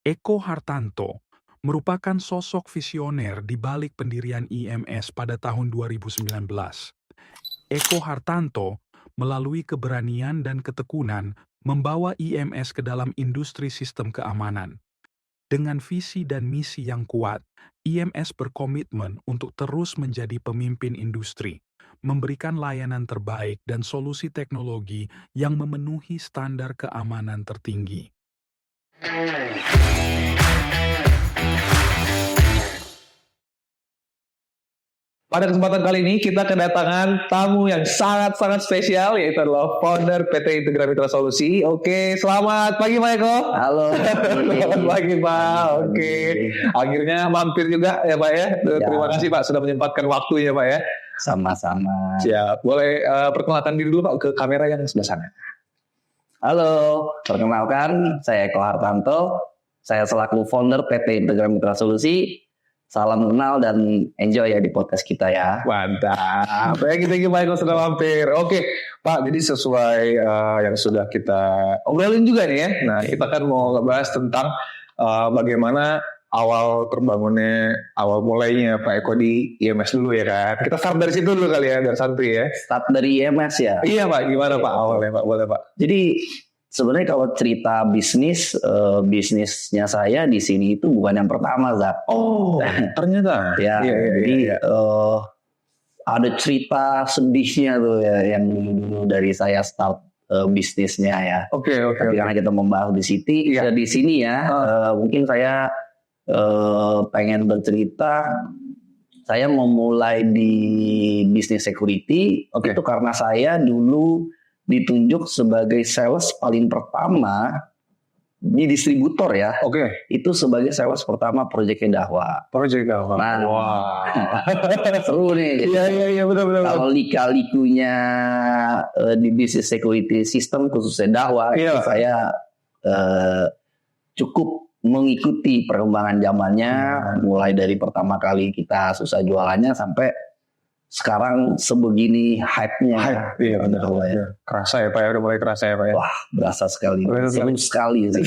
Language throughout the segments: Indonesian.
Eko Hartanto merupakan sosok visioner di balik pendirian IMS pada tahun 2019. Eko Hartanto, melalui keberanian dan ketekunan, membawa IMS ke dalam industri sistem keamanan. Dengan visi dan misi yang kuat, IMS berkomitmen untuk terus menjadi pemimpin industri, memberikan layanan terbaik dan solusi teknologi yang memenuhi standar keamanan tertinggi. Pada kesempatan kali ini kita kedatangan tamu yang sangat-sangat spesial, yaitu adalah founder PT Integra Mitra Solusi. Oke, selamat pagi Pak Eko. Halo. Selamat pagi Pak. Oke, akhirnya mampir juga ya Pak ya. Terima kasih Pak sudah menyempatkan waktunya Pak ya. Sama-sama. Siap. Boleh perkenalkan diri dulu Pak ke kamera yang sebelah sana. Halo, perkenalkan saya Eko Hartanto. Saya selaku founder PT Integra Mitra Solusi. Salam kenal dan enjoy ya di podcast kita ya. Mantap. Thank you Pak Eko sudah mampir. Oke Pak, jadi sesuai yang sudah kita obrolin juga nih ya. Nah kita kan mau ngebahas tentang bagaimana awal mulainya Pak Eko di IMS dulu ya kan. Kita start dari situ dulu kali ya, biar santuy ya. Start dari IMS ya? Iya Pak, gimana Pak awalnya Pak? Boleh Pak. Jadi sebenarnya kalau cerita bisnisnya saya di sini itu bukan yang pertama, Zak. Oh, ternyata. Ya, jadi ada cerita sedihnya tuh ya yang dulu dari saya start bisnisnya ya. Oke. Tapi karena kita membahas di sini ya, mungkin saya pengen bercerita. Saya memulai di bisnis security itu karena saya dulu ditunjuk sebagai sales paling pertama di distributor ya. Itu sebagai sales pertama Project Dahwa. Nah, wah. Seru nih. Iya benar. Kalau lika-likunya di bisnis security system khususnya Dahwa, saya cukup mengikuti perkembangan zamannya, mulai dari pertama kali kita susah jualannya sampai sekarang sebegini hype-nya. Iya benar. Kerasa ya Pak ya, udah mulai kerasa ya Pak ya. Wah, berasa sekali. Seru sekali sih.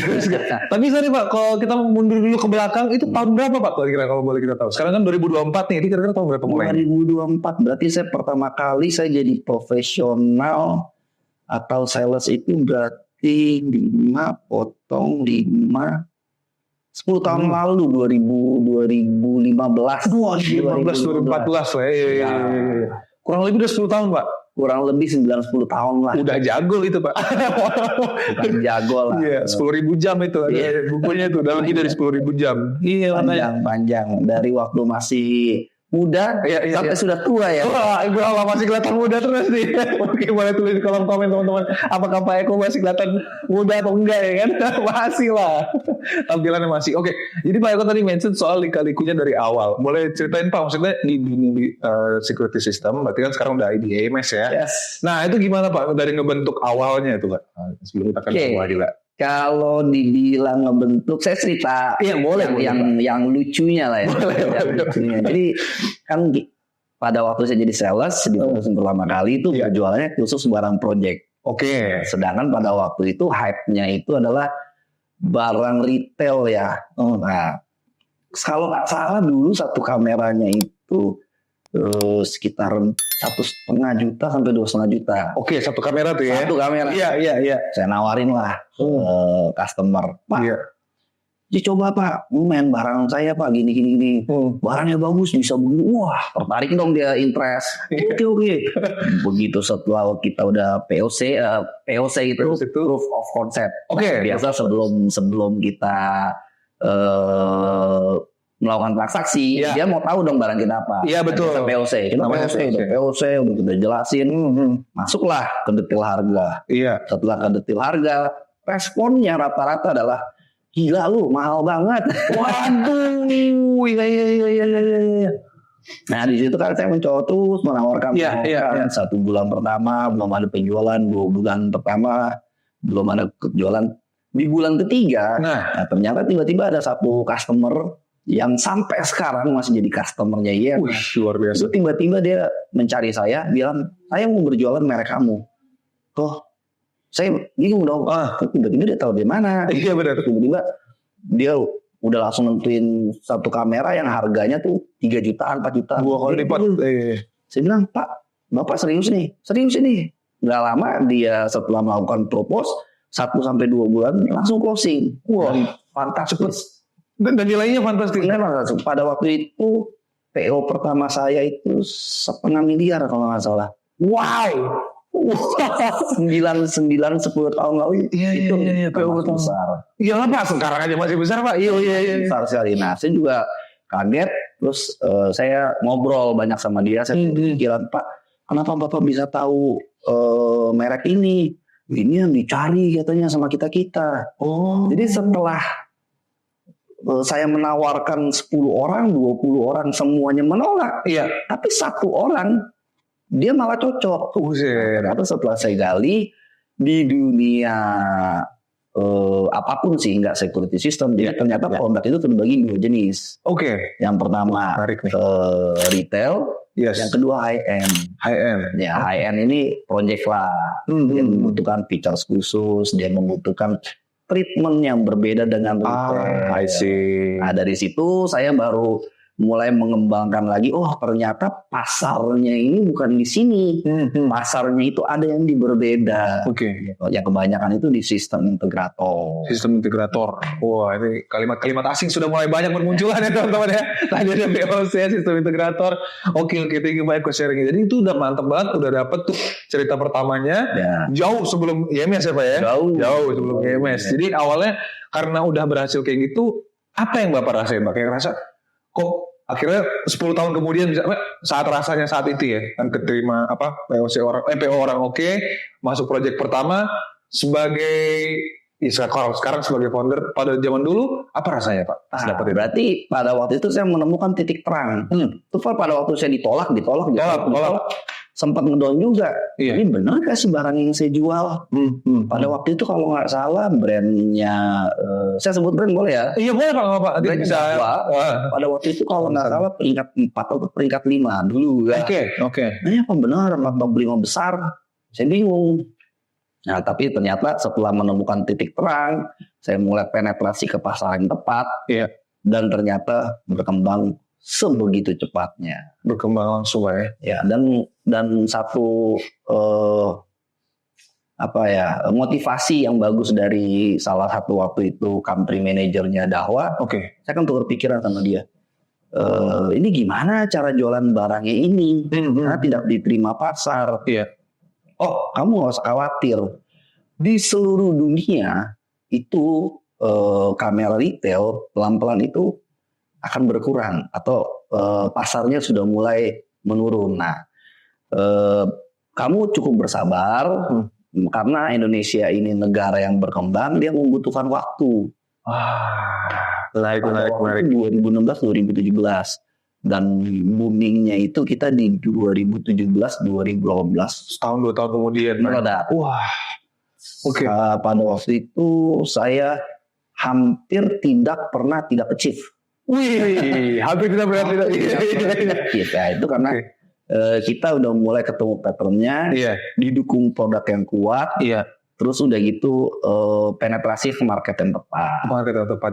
Tapi sorry Pak, kalau kita mundur dulu ke belakang, itu tahun berapa Pak kira-kira kalau boleh kita tahu? Sekarang kan 2024 nih, ini kira-kira tahun berapa mulai? 2024, berarti saya pertama kali saya jadi profesional atau sales itu berarti 5 potong 5 10 tahun lalu 2015 2014 lah ya. Kurang lebih udah 10 tahun Pak. Kurang lebih 9-10 tahun lah. Udah jago itu Pak. Bukan jago lah. Iya, 10.000 jam itu ada bukunya itu, udah lebih dari 10.000 jam. Iya, panjang dari waktu masih muda sampai sudah tua ya. Wah, Ibu Allah masih kelihatan muda terus nih. Oke, boleh tulis di kolom komen teman-teman. Apakah Pak Eko masih kelihatan muda atau enggak ya kan? Masih lah. Tampilannya masih. Oke, jadi Pak Eko tadi mention soal lika-likunya dari awal. Boleh ceritain Pak, maksudnya di security system, berarti kan sekarang udah di IMS ya. Yes. Nah, itu gimana Pak dari ngebentuk awalnya itu Pak? Sebelum kita kan semua juga. Kalau dibilang ngebentuk, saya cerita yang lucunya lah ya. Lucunya. Jadi kan pada waktu saya jadi sales di perusahaan pertama kali itu jualannya khusus barang project. Sedangkan pada waktu itu hype-nya itu adalah barang retail ya. Nah, kalau nggak salah dulu satu kameranya itu sekitar 1,5 juta sampai 2,5 juta. Satu kamera tuh ya. Satu kamera. Iya. Saya nawarin lah customer, Pak. Ya coba Pak, main barang saya Pak gini. Barangnya bagus, bisa begini. Wah, tertarik dong dia, interest. Oke. Begitu setelah kita udah POC itu proof of concept. Biasa sebelum kita melakukan transaksi, dia mau tahu dong barang kita apa. Iya betul. Kita POC, udah kita jelasin, masuklah ke detail harga. Iya. Setelah ke detail harga, responnya rata-rata adalah gila lu, mahal banget. Waduh, iya. Nah di situ kan saya mencoba terus menawarkan. Satu bulan pertama belum ada penjualan, 2 bulan pertama belum ada penjualan. Di bulan ketiga, nah ternyata tiba-tiba ada satu customer yang sampai sekarang masih jadi customernya luar biasa. Tiba-tiba dia mencari saya, bilang saya mau berjualan merek kamu. Saya bingung dong. Tiba-tiba dia tahu di mana. Iya benar. Tiba-tiba dia udah langsung nentuin satu kamera yang harganya tuh 3 jutaan, 4 jutaan. 2 kali lipat. Saya bilang, Pak, Bapak serius nih? Serius ini. Gak lama dia setelah melakukan propose 1-2 bulan langsung closing. Wah, fantastis. Dan nilainya fantastis. Pada waktu itu PO pertama saya itu 0,5 miliar kalau nggak salah. Wow. 9, 10 tahun lalu itu PO besar. Iya Pak, sekarang aja masih besar Pak. Iya. Besar sekali. Nah, saya juga kaget. Terus saya ngobrol banyak sama dia. Saya pikiran, Pak, kenapa Bapak bisa tahu merek ini? Ini yang dicari katanya sama kita. Oh. Jadi setelah saya menawarkan 10 orang, 20 orang semuanya menolak. Iya. Tapi 1 orang dia malah cocok. Ternyata setelah saya gali di dunia apapun sih, nggak security system. Jadi ternyata produk itu terbagi 2 jenis. Oke. Yang pertama retail, yang kedua high end. Ya, high end ini project lah. Dia membutuhkan features khusus, dia membutuhkan treatment yang berbeda dengan retail. I see. Nah, dari situ saya baru mulai mengembangkan lagi. Oh, ternyata pasarnya ini bukan di sini. Pasarnya itu ada yang berbeda. Oke. Yang kebanyakan itu di sistem integrator. Sistem integrator. Wah, ini kalimat-kalimat asing sudah mulai banyak bermunculan ya teman-teman ya. Tadi ada POC, sistem integrator. Oke, thank you Pak Eko sharing. Jadi itu udah mantep banget, udah dapet tuh cerita pertamanya. Ya. Jauh sebelum IMS ya Pak ya? Jauh sebelum IMS. Jadi awalnya karena udah berhasil kayak gitu, apa yang Bapak rasain Pak? Kayak rasa kok akhirnya 10 tahun kemudian bisa saat rasanya saat itu ya kan keterima PO orang oke, masuk proyek pertama sebagai sekarang sebagai founder. Pada zaman dulu apa rasanya Pak? Berarti pada waktu itu saya menemukan titik terang. Itu pada waktu saya ditolak. Sempat ngedown juga. Ini benar gak sih barang yang saya jual? Pada waktu itu kalau nggak salah brandnya, saya sebut brand boleh ya? Iya boleh Pak. Bisa. Pada waktu itu kalau nggak salah peringkat 4 atau peringkat 5 dulu. Oke. Nah, apa benar top 5 besar? Saya bingung. Nah, tapi ternyata setelah menemukan titik terang, saya mulai penetrasi ke pasar yang tepat. Dan ternyata berkembang sebegitu cepatnya. Berkembang langsung ya. Ya, dan satu motivasi yang bagus dari salah satu waktu itu country manajernya Dahwa. Saya kan tukar pikiran sama dia. Ini gimana cara jualan barangnya ini? Karena tidak diterima pasar. Oh, kamu nggak usah khawatir. Di seluruh dunia itu kamera retail pelan-pelan itu akan berkurang atau pasarnya sudah mulai menurun. Nah, kamu cukup bersabar karena Indonesia ini negara yang berkembang, dia membutuhkan waktu. Menarik. 2016-2017 dan boomingnya itu kita di 2017-2018. Setahun 2 tahun kemudian. Meledak. Wah. Oke. Pada waktu itu saya hampir tidak achieve. Wih, hampir tidak pernah. Ya, itu karena kita udah mulai ketemu patternnya, didukung produk yang kuat, terus udah gitu penetrasi ke market yang tepat.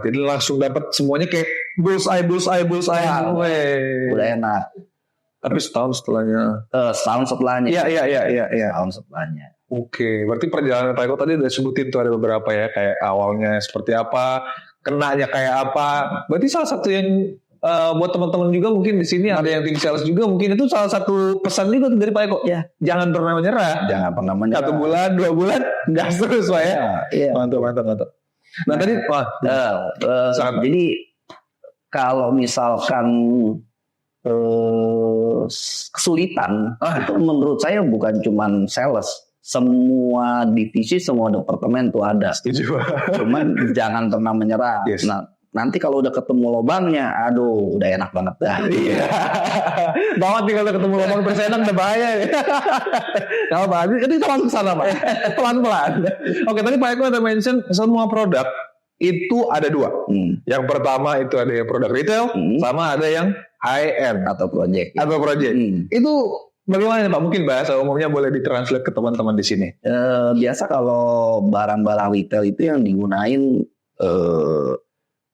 Jadi langsung dapat semuanya kayak bullseye. Udah enak. Tapi setahun setelahnya. Setahun setelahnya. Iya. Setahun setelahnya. Oke, berarti perjalanan Pak Eko tadi udah sebutin tuh ada beberapa ya, kayak awalnya seperti apa, kenanya kayak apa. Berarti salah satu yang buat teman-teman juga mungkin di sini ada yang tim sales juga, mungkin itu salah satu pesan juga dari Pak Eko. Jangan pernah menyerah. 1 bulan, 2 bulan, gas terus Pak ya. Mantap. Nah tadi, jadi kalau misalkan kesulitan, itu menurut saya bukan cuman sales. Semua divisi, semua departemen tuh ada. Setuju. Cuman jangan pernah menyerah. Nah, nanti kalau udah ketemu lubangnya, aduh, udah enak banget dah. Banget nih kalau ketemu lubang tersenang udah bahaya. Kalau Pak Adi, itu langsung kesana Pak. Pelan-pelan. Oke, tadi Pak Eko ada mention semua produk itu ada 2. Yang pertama itu ada yang produk retail, sama ada yang high end atau project. Itu bagaimana Pak? Mungkin bahasa umumnya boleh ditranslate ke teman-teman di sini. Biasa kalau barang-barang retail itu yang digunain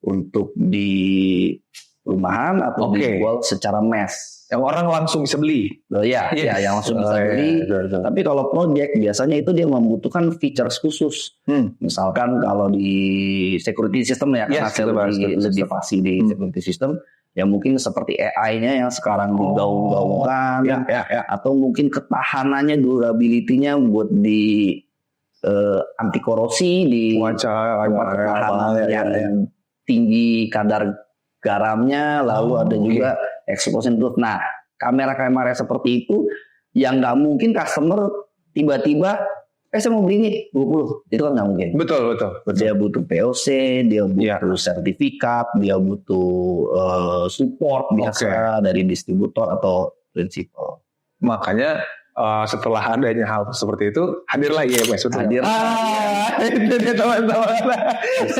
untuk di rumahan atau dijual secara mass. Yang orang langsung bisa beli. Ya, yang langsung bisa beli. Tapi kalau project biasanya itu dia membutuhkan features khusus. Misalkan kalau di security system ya, karena saya lebih fasih di security system, ya mungkin seperti AI-nya yang sekarang digaung-gaungkan, atau mungkin ketahanannya, durability-nya buat di anti korosi di tempat yang tinggi kadar garamnya, lalu ada juga explosion proof. Nah, kamera-kamera seperti itu yang nggak mungkin customer tiba-tiba saya mau beli nih 20. Itu kan nggak mungkin. Betul. Dia butuh POC, dia butuh sertifikat, dia butuh support biasa dari distributor atau prinsipal. Makanya setelah adanya hal seperti itu, hadirlah IMS. Hadir. Itu dia teman-teman.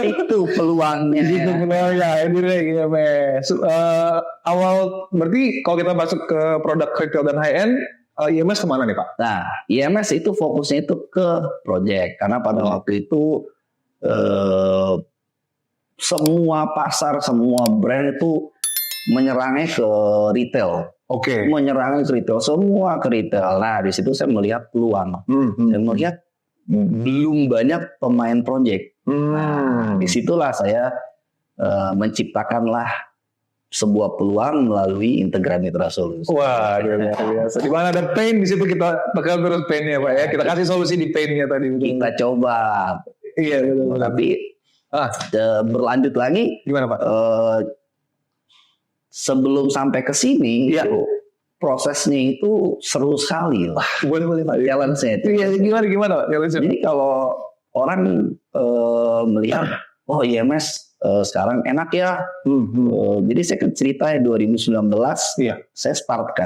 Itu peluangnya. Itu peluangnya, hadirnya IMS. Awal berarti kalau kita masuk ke produk retail dan high end, IMS kemana nih Pak? Nah, IMS itu fokusnya itu ke project, karena pada waktu itu semua pasar, semua brand itu menyerangnya ke retail. Menyerang ke retail, semua ke retail. Nah, di situ saya melihat peluang. Saya melihat belum banyak pemain project. Nah, disitulah saya menciptakanlah sebuah peluang melalui Integra Mitra Solutions. Wah, biasa. Di mana ada pain, di situ kita bakal terus painnya Pak ya. Kita kasih solusi di painnya tadi. Kita coba. Iya, betul. Tapi berlanjut lagi. Gimana Pak? Sebelum sampai ke sini, prosesnya itu seru sekali. Boleh Pak. Challenge-nya itu. Gimana Pak? Jadi kalau orang melihat, IMS sekarang enak ya. Jadi saya cerita 2019, saya Start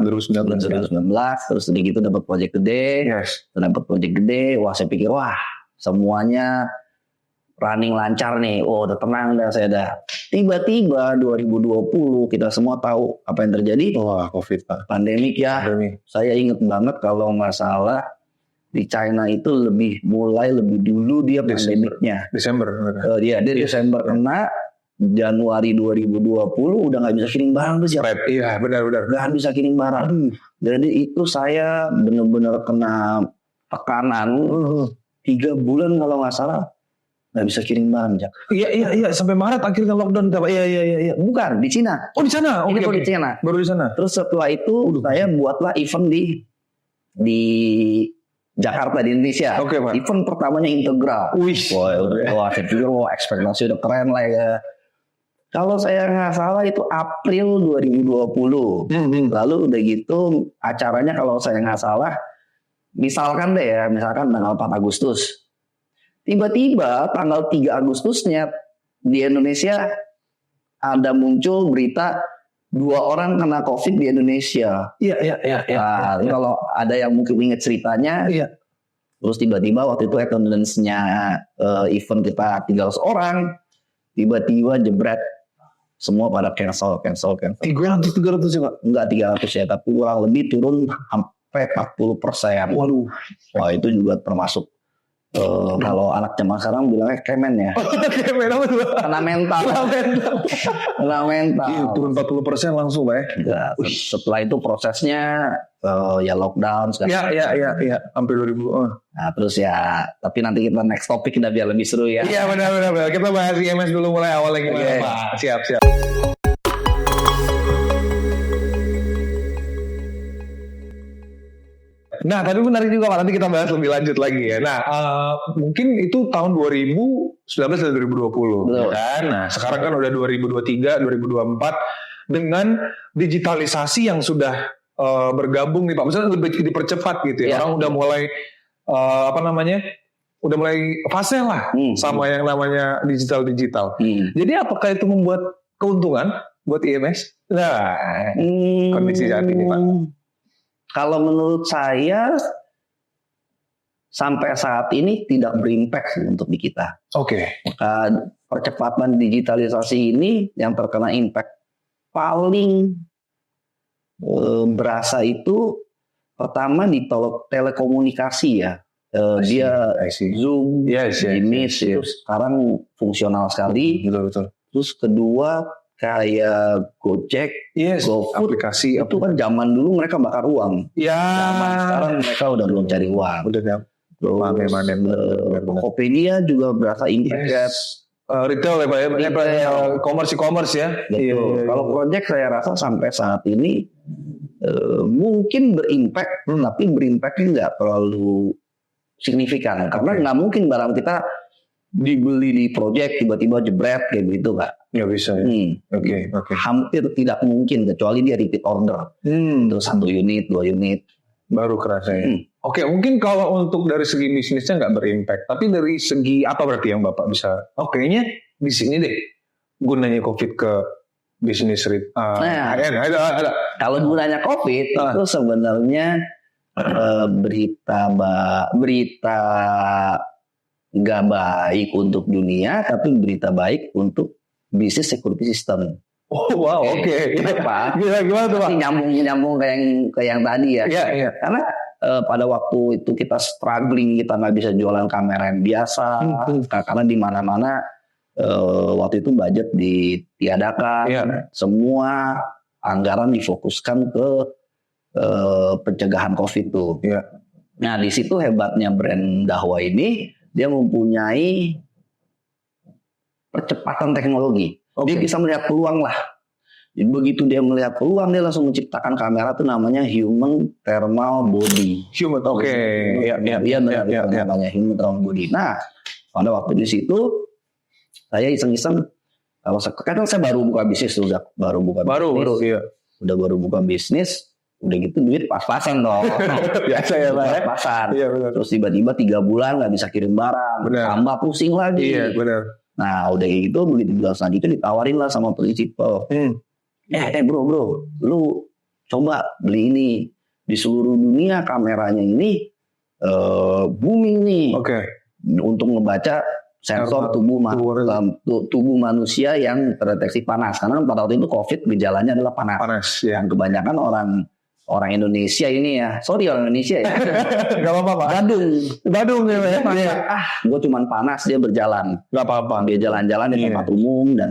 2019, terus gitu dapat proyek gede, wah saya pikir semuanya running lancar nih, udah tenang dah saya dah. Tiba-tiba 2020 kita semua tahu apa yang terjadi. COVID Pak. Pandemik ya. Saya ingat banget kalau nggak salah di China itu mulai lebih dulu dia pandemiknya. Desember. Dia Desember kena, Januari 2020 udah nggak bisa kirim barang tuh siapa? Iya benar. Nggak bisa kirim barang. Jadi itu saya benar-benar kena tekanan 3 bulan kalau nggak salah. Nggak bisa kirim barang, Jak. Iya sampai Maret akhirnya lockdown. Iya. Bukan di Cina. Di sana. Ini baru di Cina. Baru di sana. Terus setelah itu saya buatlah event di Jakarta di Indonesia. Pak. Event pertamanya Integra. Saya pikir ekspektasi udah keren lah ya. Kalau saya nggak salah itu April 2020. Lalu udah gitu acaranya kalau saya nggak salah, misalkan tanggal 4 Agustus. Tiba-tiba tanggal 3 Agustusnya di Indonesia ada muncul berita 2 orang kena COVID di Indonesia. Iya. Kalau ada yang mungkin ingat ceritanya, terus tiba-tiba waktu itu attendance-nya event kita 300 orang, tiba-tiba jebret semua pada cancel. 300 ya Pak? Enggak 300 ya, tapi kurang lebih turun sampai 40%. Waduh. Wah itu juga termasuk kalau anak zaman sekarang bilangnya kemen ya. Kemen apa tuh? Kena mental. Iya, turun 40% langsung Pak ya. Setelah itu prosesnya ya lockdown sekarang. Iya. Hampir 2000. Nah terus ya, tapi nanti kita next topik kita biar lebih seru ya. Iya benar. Kita bahas IMS dulu mulai awalnya gimana Pak. Siap. Nah, tadi menarik juga Pak, nanti kita bahas lebih lanjut lagi ya. Nah, mungkin itu tahun 2019 dan 2020, ya kan? Nah, sekarang kan udah 2023, 2024 dengan digitalisasi yang sudah bergabung nih Pak. Misalnya lebih dipercepat gitu ya. Orang udah mulai udah mulai fase lah sama yang namanya digital. Jadi apakah itu membuat keuntungan buat IMS? Nah, kondisi saat ini Pak. Kalau menurut saya sampai saat ini tidak berimpact untuk di kita. Percepatan digitalisasi ini yang terkena impact paling berasa itu pertama di telekomunikasi ya. Dia I see. Zoom, Yes, yes, Meet yes, itu yes. sekarang fungsional sekali. Betul. Terus kedua kayak Gojek, Yes, GoFood aplikasi. itu kan zaman dulu mereka bakar uang. Ya. Zaman sekarang mereka udah belum cari uang. Udah ya. Terus Benar. Tokopedia juga berasa integrate. Retail ya Pak ya, Retail. e-commerce ya. Betul. Kalau Gojek saya rasa sampai saat ini mungkin berimpact, tapi berimpactnya nggak terlalu signifikan. Karena nggak mungkin barang kita dibeli di project tiba-tiba jebret kayak gitu Kak. Nggak bisa ya. Oke. Hampir tidak mungkin kecuali dia repeat order. Terus 1 unit, 2 unit. Baru kerasa ya. Oke, mungkin kalau untuk dari segi bisnisnya nggak berimpact, tapi dari segi apa berarti yang Bapak bisa? Oh, kayaknya di sini deh gunanya COVID ke bisnis ada. Kalau gunanya COVID itu sebenarnya berita nggak baik untuk dunia, tapi berita baik untuk bisnis security system. Oh wow, oke. Kenapa? Gimana tuh Pak? Nyambung ke yang tadi ya. Iya. Karena pada waktu itu kita struggling, kita nggak bisa jualan kamera yang biasa, karena di mana-mana waktu itu budget ditiadakan, semua anggaran difokuskan ke pencegahan COVID tuh. Iya. Nah di situ hebatnya brand Dahwa ini, dia mempunyai percepatan teknologi. Dia bisa melihat peluang lah. Jadi begitu dia melihat peluang, dia langsung menciptakan kamera itu namanya Human Thermal Body. Dia namanya Human Thermal Body. Nah, pada waktu di situ saya iseng-iseng, kadang saya baru buka bisnis, udah baru buka bisnis, udah gitu duit pas-pasan dong. Biasa ya Pak. Pas-pasan. Iya benar. Terus tiba-tiba 3 bulan nggak bisa kirim barang, tambah pusing lagi. Iya benar. Nah udah kayak gitu, begitu bulan selanjutnya ditawarin lah sama prinsipal. Bro, lu coba beli ini. Di seluruh dunia kameranya ini booming nih. Untuk ngebaca sensor tubuh manusia yang terdeteksi panas. Karena pada waktu itu COVID gejalanya adalah panas. Yang kebanyakan orang Indonesia ini ya. Sorry orang Indonesia ya. Gak apa-apa Pak. Badung ya. Gue cuman panas, dia berjalan. Gak apa-apa. Dia jalan-jalan di tempat umum dan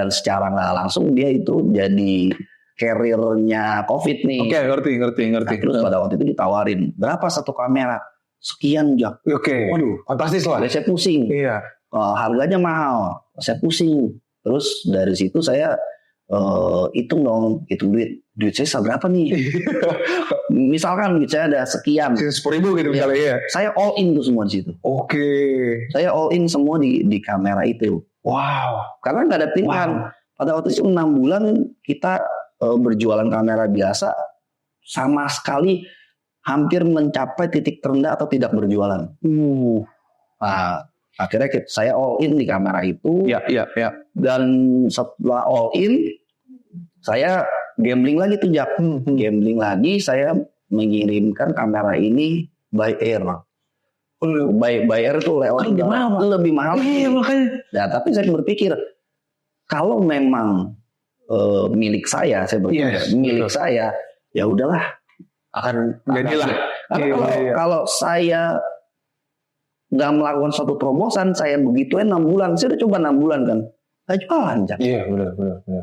secara nggak langsung dia itu jadi carrier-nya COVID nih. Oke, ngerti. Nah, terus pada waktu itu ditawarin, berapa satu kamera? Sekian Jak. Waduh, fantastis lah. Saya pusing. Iya. Harganya mahal. Saya pusing. Terus dari situ saya hitung duit saya seberapa nih. Misalkan duit saya ada sekian, 10.000 gitu misalnya ya. Saya all in tuh semua di situ. Saya all in semua di kamera itu. Wow. Karena nggak ada pilihan. Pada waktu itu 6 bulan kita berjualan kamera biasa, sama sekali hampir mencapai titik terendah atau tidak berjualan. Nah, akhirnya saya all in di kamera itu. Iya. Dan setelah all in, saya gambling lagi tuh Jak. Gambling lagi, saya mengirimkan kamera ini by air. By air itu lebih mahal. Iya makanya. Nah, tapi saya berpikir kalau memang milik saya berpikir milik saya, ya udahlah akan jadilah. Karena kalau saya nggak melakukan suatu terobosan, saya begituin 6 bulan. Saya udah coba 6 bulan kan. Gak jualan, Jak. Iya, benar.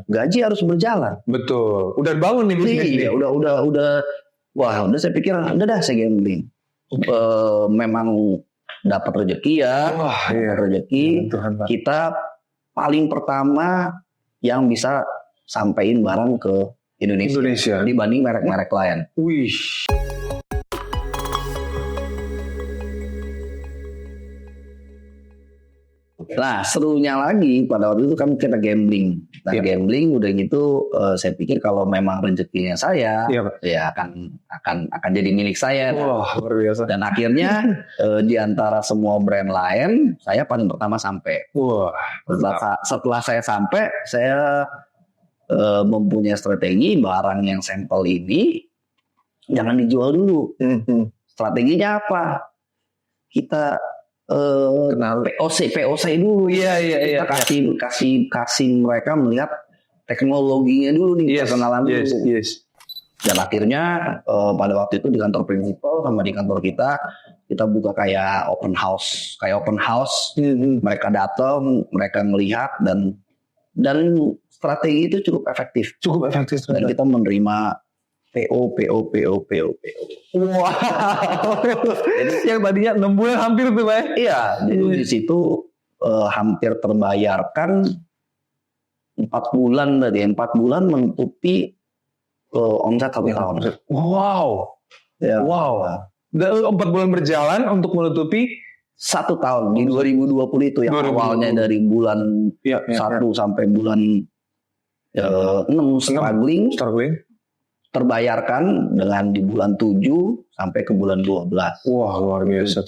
Gaji harus berjalan. Betul. Udah bangun nih bisnis. Iya, udah. Wah, udah saya pikir, udah dah saya gambling. Memang dapat rezeki ya. Wah, iya. Rezeki. Tuhan, Pak. Kita paling pertama yang bisa sampein barang ke Indonesia. Dibanding merek-merek lain. Wih. Nah serunya lagi pada waktu itu kan kita gambling. Gambling udah gitu saya pikir kalau memang rezekinya saya ya akan jadi milik saya. Wah luar biasa. Dan akhirnya di antara semua brand lain saya paling pertama sampai. Wah. Setelah saya sampai saya mempunyai strategi barang yang sampel ini jangan dijual dulu. Strateginya apa? Kita kenal POC dulu. Iya. Kita kasih mereka melihat teknologinya dulu nih, perkenalan dulu. Yes. Dan akhirnya pada waktu itu di kantor prinsipal sama di kantor kita buka kayak open house. Mereka datang, mereka melihat dan strategi itu cukup efektif. Dan kita menerima PO. Wow. Jadi yang tadinya 6 bulan hampir tuh, Pak. Iya, jadi di situ hampir terbayarkan 4 bulan tadi. 4 bulan menutupi omset 1 tahun. Wow. Ya. Wow. 4 bulan berjalan untuk menutupi 1 tahun di 2020 itu yang 2020. awalnya dari bulan 1 sampai bulan 6 struggling terbayarkan dengan di bulan 7 sampai ke bulan 12. Wah, luar biasa.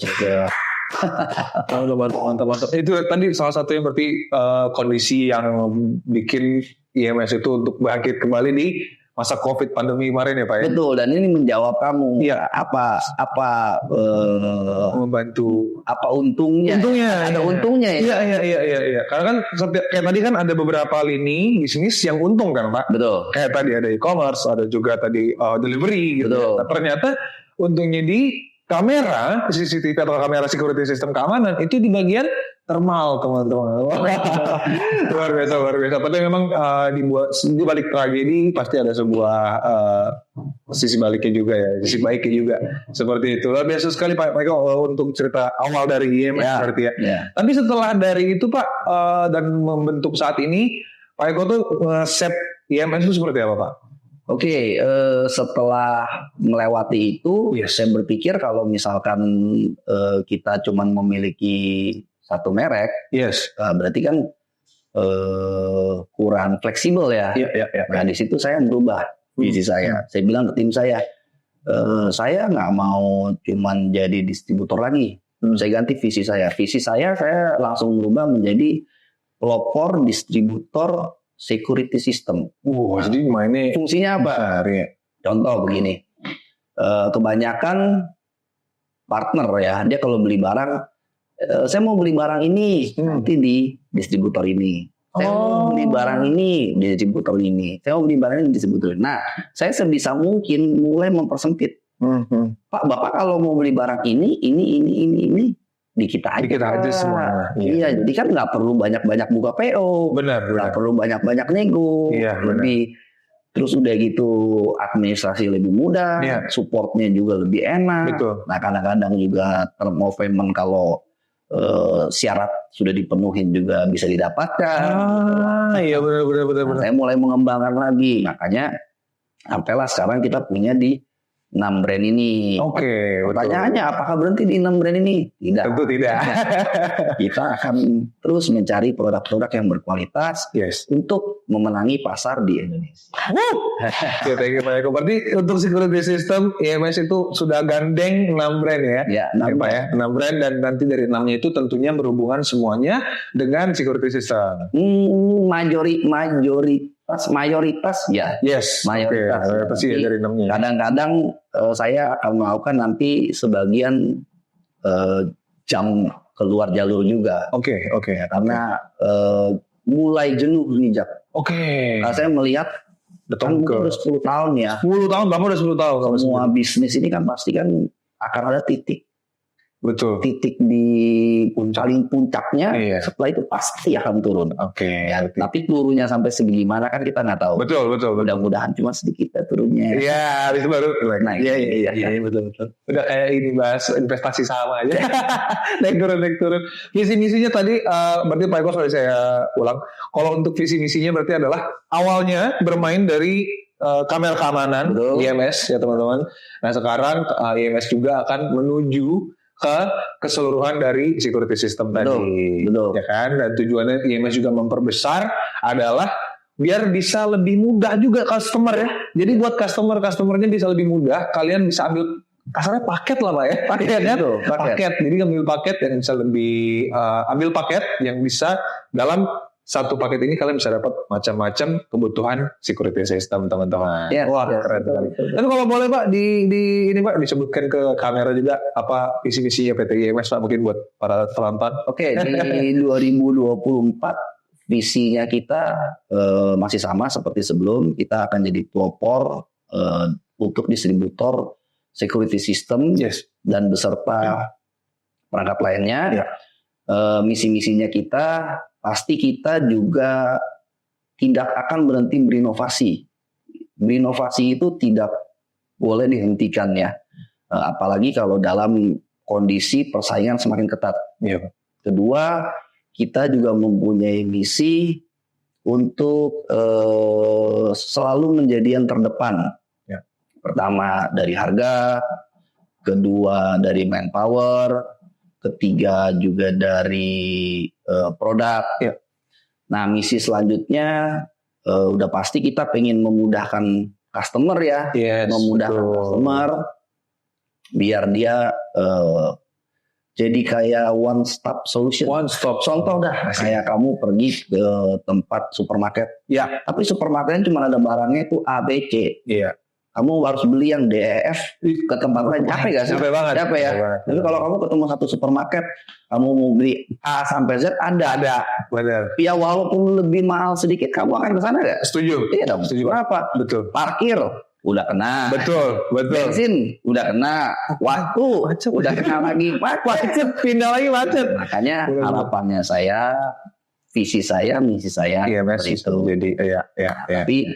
Mantap. Itu tadi salah satu yang berarti kondisi yang bikin IMS itu untuk bangkit kembali di masa COVID pandemi kemarin ya, Pak ya. Betul, dan ini menjawab kamu. Iya. Apa Membantu. apa untungnya? Ada untungnya ya. Iya. Karena kan kayak tadi kan ada beberapa lini bisnis yang untung kan, Pak. Betul. Kayak tadi ada e-commerce, ada juga tadi delivery gitu. Betul. Nah, ternyata untungnya di kamera CCTV atau kamera security sistem keamanan itu di bagian thermal, teman-teman. luar biasa. Tapi memang di balik tragedi pasti ada sebuah sisi baliknya juga ya, sisi baiknya juga. Seperti itu. Luar biasa sekali Pak Eko untuk cerita awal dari IMS berarti ya. Tapi setelah dari itu Pak dan membentuk saat ini, Pak Eko tuh set IMS itu seperti apa Pak? Oke, setelah melewati itu, saya berpikir kalau misalkan kita cuma memiliki satu merek, berarti kan kurang fleksibel ya. Nah di situ saya berubah visi saya. Saya bilang ke tim saya nggak mau cuma jadi distributor lagi. Saya ganti visi saya. Visi saya langsung berubah menjadi pelopor distributor security system. Jadi mainnya fungsinya apa? Contoh begini, kebanyakan partner ya, dia kalau beli barang, saya mau beli barang ini nanti di distributor ini. Saya mau beli barang ini di distributor ini. Saya mau beli barang ini di distributor ini. Nah, saya sebisa mungkin mulai mempersempit. Pak, Bapak kalau mau beli barang ini di kita aja semua. Iya, jadi kan nggak perlu banyak-banyak buka PO. Benar. Nggak perlu banyak-banyak nego. Terus udah gitu administrasi lebih mudah, supportnya juga lebih enak. Betul. Nah kadang-kadang juga term of payment kalau syarat sudah dipenuhi juga bisa didapatkan. Iya benar. Nah, saya mulai mengembangkan lagi, makanya sampailah sekarang kita punya di 6 brand ini. Oke. Pertanyaannya apakah berhenti di 6 brand ini? Tidak. Tentu tidak. Kita akan terus mencari produk-produk yang berkualitas untuk memenangi pasar di Indonesia. Thank you Pak Eko. Berarti untuk security system IMS itu sudah gandeng 6 brand ya? Ya, 6 brand. 6 brand dan nanti dari 6-nya itu tentunya berhubungan semuanya dengan security system. Mayoritas ya. Mayoritas ya dari 6-nya. Kadang-kadang saya akan melakukan nanti sebagian jam keluar jalur juga. Oke. Karena mulai jenuh nih Jak. Nah, saya melihat udah 10 tahun ya. 10 tahun, Bapak udah 10 tahun. Semua bisnis ini kan pasti kan akan ada titik. Betul. Titik di paling puncaknya, setelah itu pasti akan turun. Tapi turunnya sampai segimana kan kita nggak tahu. Betul. Mudah-mudahan cuma sedikit turunnya. Iya, habis itu baru naik. Iya, betul. Udah kayak ini bahas investasi saham aja. naik turun. Visi misinya tadi berarti Pak Eko sorry saya ulang. Kalau untuk visi misinya berarti adalah awalnya bermain dari kamera keamanan IMS ya teman-teman. Nah sekarang IMS juga akan menuju ke keseluruhan dari security system tadi, ya kan? Dan tujuannya IMS juga memperbesar adalah biar bisa lebih mudah juga customer ya. Jadi buat customernya bisa lebih mudah. Kalian bisa ambil kasarnya paket lah Pak ya. Paket. Jadi ambil paket yang bisa lebih ambil paket yang bisa dalam satu paket ini kalian bisa dapat macam-macam kebutuhan security system teman-teman. Wah keren sekali. Dan kalau boleh Pak di ini Pak disebutkan ke kamera juga apa visi-misinya PT IMS Pak mungkin buat para penonton. Oke, di 2024 visinya kita masih sama seperti sebelum. Kita akan jadi pelopor untuk distributor security system dan beserta perangkat lainnya. Misi-misinya kita pasti kita juga tidak akan berhenti berinovasi. Berinovasi itu tidak boleh dihentikan ya. Apalagi kalau dalam kondisi persaingan semakin ketat. Kedua, kita juga mempunyai misi untuk selalu menjadi yang terdepan. Pertama dari harga, kedua dari manpower, ketiga juga dari produk. Nah, misi selanjutnya udah pasti kita pengen memudahkan customer ya, memudahkan customer biar dia jadi kayak one stop solution. Contoh dah, kayak kamu pergi ke tempat supermarket. Tapi supermarketnya cuma ada barangnya itu A, B, C. Kamu harus beli yang D, E, F ke tempat lain. Capek gak sih? Capek banget. Tapi kalau kamu ketemu satu supermarket, kamu mau beli A sampai Z ada. Benar. Ya walaupun lebih mahal sedikit, kamu akan ke sana gak? Setuju. Iya dong. Setuju. Kenapa? Betul. Parkir udah kena. Betul. Bensin udah kena. Waktu udah kena lagi. Macet. Pindah lagi macet. Makanya harapannya saya, visi saya, misi saya IMS itu. Jadi Tapi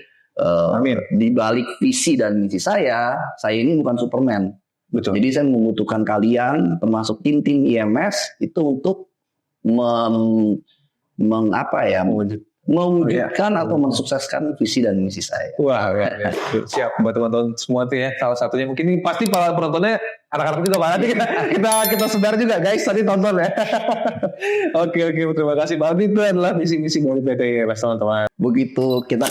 amin. di balik visi dan misi saya ini bukan Superman. Betul. Jadi saya membutuhkan kalian, termasuk tim-tim IMS itu untuk mewujudkan atau mensukseskan visi dan misi saya. Wah, siap buat teman-teman semua tuh ya. Salah satunya mungkin ini pasti para penontonnya anak-anak juga Pak. Nanti kita sebar juga guys, tadi tonton ya. Oke, terima kasih banget. Itu adalah misi-misi dari PT IMS teman-teman. Begitu kita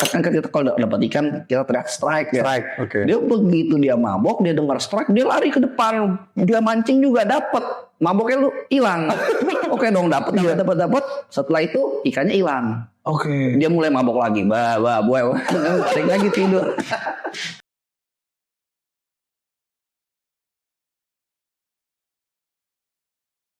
kalau dapat ikan kita teriak strike ya. Oke. Dia begitu dia mabok, dia dengar strike, dia lari ke depan. Dia mancing juga dapat. Maboknya lu hilang. Oke dong, dapat. Setelah itu ikannya hilang. Oke. Dia mulai mabok lagi. Balik lagi tidur.